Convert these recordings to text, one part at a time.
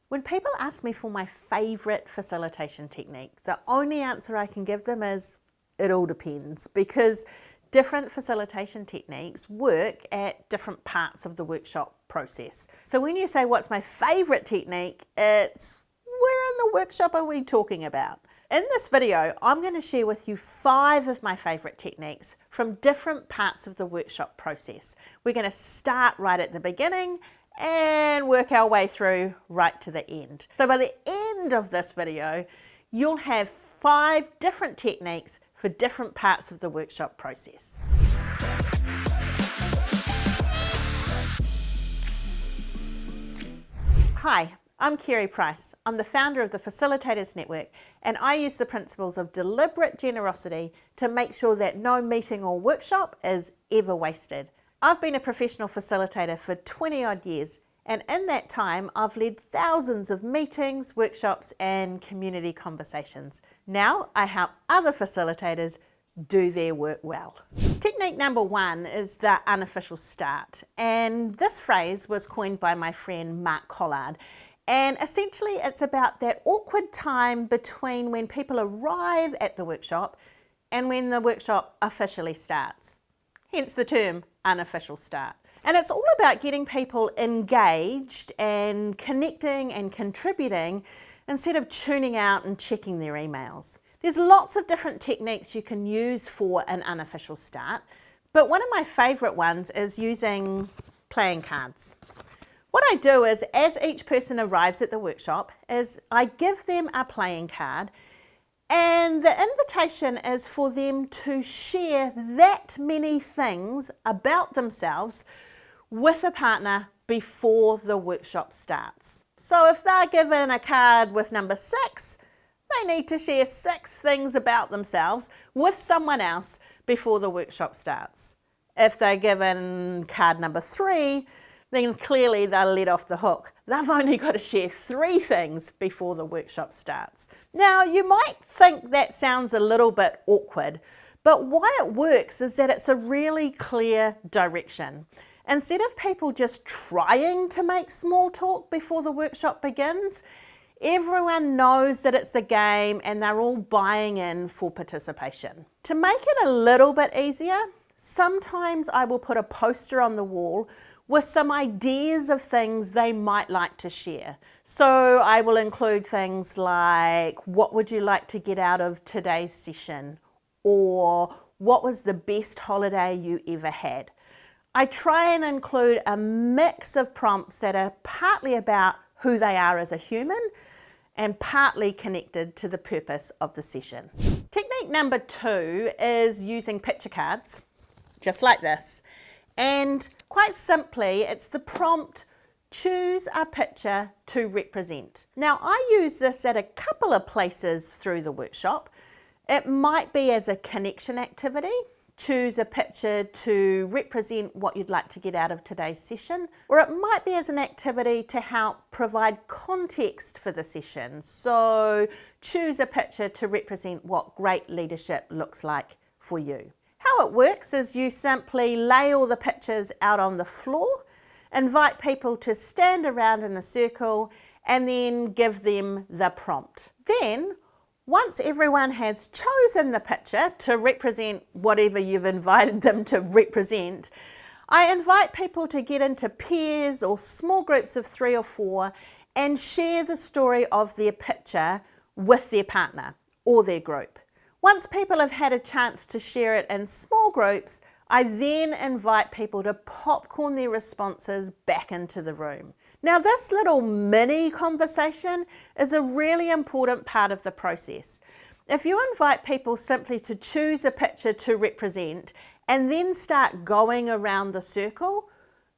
When people ask me for my favourite facilitation technique, the only answer I can give them is, it all depends, because different facilitation techniques work at different parts of the workshop process. So when you say what's my favourite technique, it's where in the workshop are we talking about? In this video, I'm going to share with you 5 of my favourite techniques from different parts of the workshop process. We're going to start right at the beginning and work our way through right to the end. So by the end of this video, you'll have 5 different techniques for different parts of the workshop process. Hi, I'm Kerry Price. I'm the founder of the Facilitators Network, and I use the principles of deliberate generosity to make sure that no meeting or workshop is ever wasted. I've been a professional facilitator for 20 odd years, and in that time I've led thousands of meetings, workshops and community conversations. Now I help other facilitators do their work well. Technique number 1 is the unofficial start, and this phrase was coined by my friend Mark Collard, and essentially it's about that awkward time between when people arrive at the workshop and when the workshop officially starts. Hence the term unofficial start. And it's all about getting people engaged and connecting and contributing instead of tuning out and checking their emails. There's lots of different techniques you can use for an unofficial start, but one of my favourite ones is using playing cards. What I do is, as each person arrives at the workshop, is I give them a playing card, and the invitation is for them to share that many things about themselves with a partner before the workshop starts. So if they're given a card with number 6, they need to share 6 things about themselves with someone else before the workshop starts. If they're given card number 3, then clearly they're let off the hook. They've only got to share 3 things before the workshop starts. Now, you might think that sounds a little bit awkward, but why it works is that it's a really clear direction. Instead of people just trying to make small talk before the workshop begins, everyone knows that it's the game and they're all buying in for participation. To make it a little bit easier, sometimes I will put a poster on the wall with some ideas of things they might like to share. So I will include things like, what would you like to get out of today's session? Or what was the best holiday you ever had? I try and include a mix of prompts that are partly about who they are as a human and partly connected to the purpose of the session. Technique number 2 is using picture cards, just like this. And quite simply, it's the prompt, choose a picture to represent. Now, I use this at a couple of places through the workshop. It might be as a connection activity. Choose a picture to represent what you'd like to get out of today's session, or it might be as an activity to help provide context for the session. So choose a picture to represent what great leadership looks like for you. How it works is you simply lay all the pictures out on the floor, invite people to stand around in a circle, and then give them the prompt. Then, once everyone has chosen the picture to represent whatever you've invited them to represent, I invite people to get into pairs or small groups of 3 or 4 and share the story of their picture with their partner or their group. Once people have had a chance to share it in small groups, I then invite people to popcorn their responses back into the room. Now, this little mini conversation is a really important part of the process. If you invite people simply to choose a picture to represent and then start going around the circle,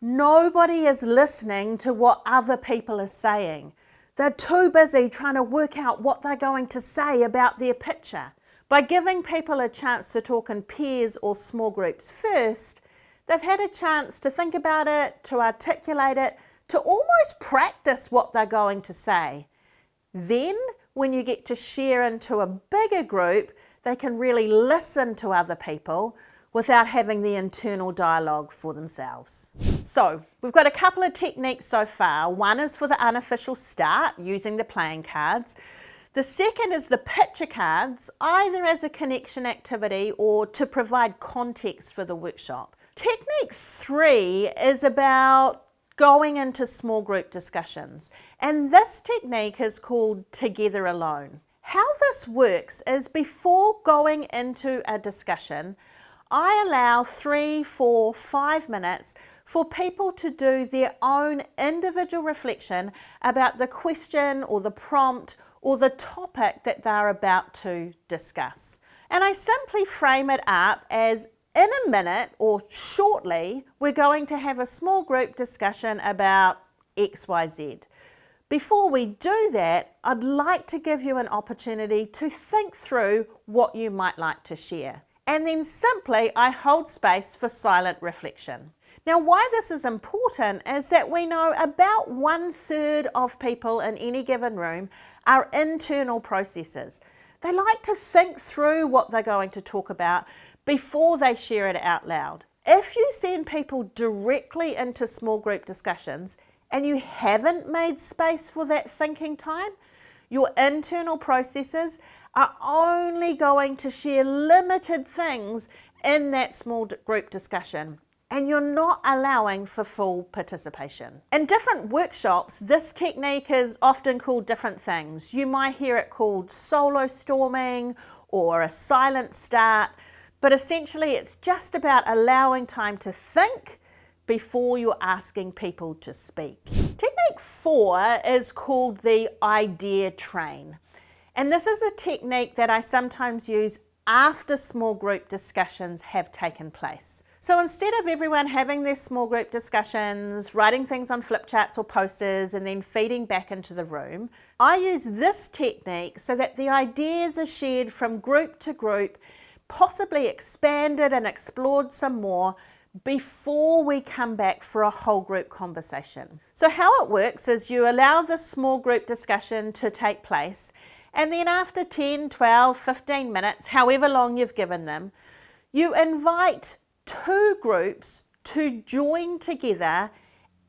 nobody is listening to what other people are saying. They're too busy trying to work out what they're going to say about their picture. By giving people a chance to talk in pairs or small groups first, they've had a chance to think about it, to articulate it, to almost practice what they're going to say. Then, when you get to share into a bigger group, they can really listen to other people, without having the internal dialogue for themselves. So we've got a couple of techniques so far. One is for the unofficial start, using the playing cards. The second is the picture cards, either as a connection activity or to provide context for the workshop. Technique 3 is about going into small group discussions, and this technique is called Together Alone. How this works is before going into a discussion, I allow 3, 4, 5 minutes for people to do their own individual reflection about the question or the prompt or the topic that they're about to discuss. And I simply frame it up as, in a minute or shortly, we're going to have a small group discussion about XYZ. Before we do that, I'd like to give you an opportunity to think through what you might like to share. And then simply I hold space for silent reflection. Now, why this is important is that we know about 1/3 of people in any given room are internal processors. They like to think through what they're going to talk about before they share it out loud. If you send people directly into small group discussions and you haven't made space for that thinking time, your internal processors are only going to share limited things in that small group discussion, and you're not allowing for full participation. In different workshops, this technique is often called different things. You might hear it called solo storming or a silent start, but essentially it's just about allowing time to think before you're asking people to speak. Technique 4 is called the idea train. And this is a technique that I sometimes use after small group discussions have taken place. So instead of everyone having their small group discussions, writing things on flip charts or posters and then feeding back into the room, I use this technique so that the ideas are shared from group to group, possibly expanded and explored some more before we come back for a whole group conversation. So how it works is you allow the small group discussion to take place, and then after 10, 12, 15 minutes, however long you've given them, you invite 2 groups to join together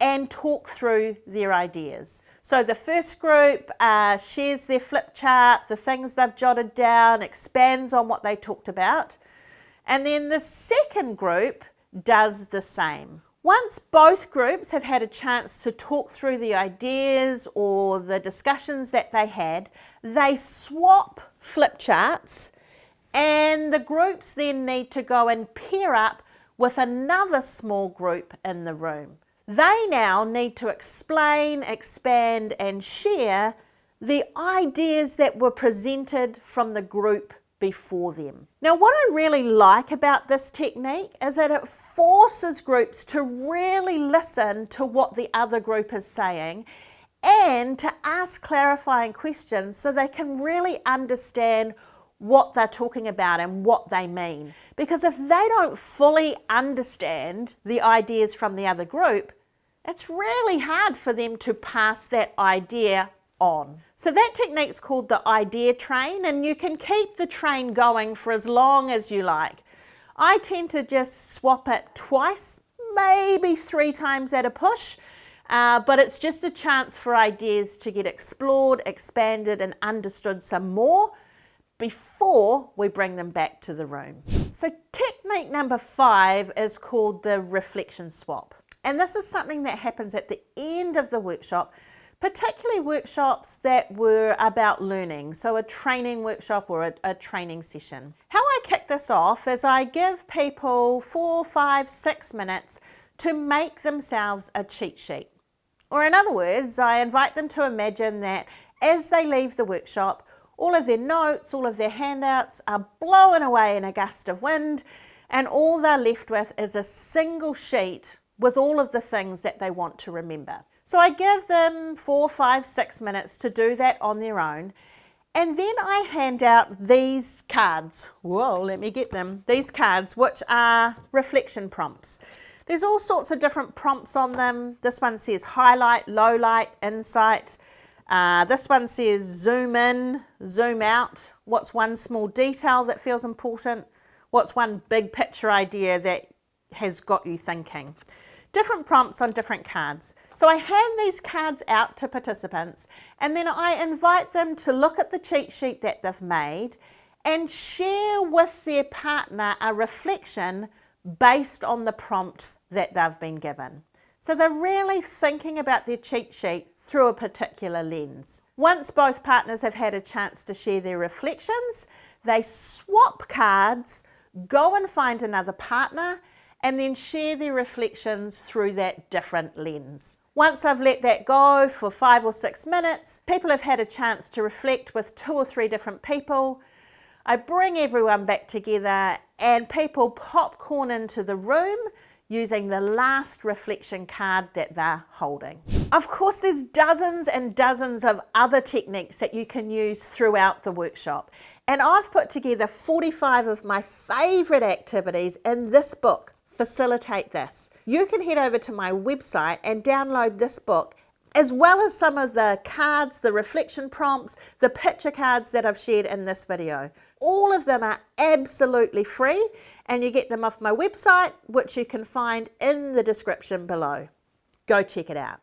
and talk through their ideas. So the first group shares their flip chart, the things they've jotted down, expands on what they talked about, and then the second group does the same. Once both groups have had a chance to talk through the ideas or the discussions that they had, they swap flip charts, and the groups then need to go and pair up with another small group in the room. They now need to explain, expand, and share the ideas that were presented from the group before them. Now, what I really like about this technique is that it forces groups to really listen to what the other group is saying and to ask clarifying questions so they can really understand what they're talking about and what they mean. Because if they don't fully understand the ideas from the other group, it's really hard for them to pass that idea on. So that technique's called the idea train, and you can keep the train going for as long as you like. I tend to just swap it twice, maybe 3 times at a push, but it's just a chance for ideas to get explored, expanded, and understood some more before we bring them back to the room. So technique number 5 is called the reflection swap. And this is something that happens at the end of the workshop, particularly workshops that were about learning, so a training workshop or a training session. How I kick this off is I give people 4, 5, 6 minutes to make themselves a cheat sheet. Or in other words, I invite them to imagine that as they leave the workshop, all of their notes, all of their handouts are blown away in a gust of wind, and all they're left with is a single sheet with all of the things that they want to remember. So I give them 4, 5, 6 minutes to do that on their own, and then I hand out these cards. Whoa, let me get them. These cards, which are reflection prompts. There's all sorts of different prompts on them. This one says highlight, low light, insight. This one says zoom in, zoom out. What's one small detail that feels important? What's one big picture idea that has got you thinking? Different prompts on different cards. So I hand these cards out to participants and then I invite them to look at the cheat sheet that they've made and share with their partner a reflection based on the prompts that they've been given. So they're really thinking about their cheat sheet through a particular lens. Once both partners have had a chance to share their reflections, they swap cards, go and find another partner, and then share their reflections through that different lens. Once I've let that go for 5 or 6 minutes, people have had a chance to reflect with 2 or 3 different people. I bring everyone back together and people popcorn into the room using the last reflection card that they're holding. Of course, there's dozens and dozens of other techniques that you can use throughout the workshop. And I've put together 45 of my favorite activities in this book, Facilitate This. You can head over to my website and download this book, as well as some of the cards, the reflection prompts, the picture cards that I've shared in this video. All of them are absolutely free and you get them off my website, which you can find in the description below. Go check it out.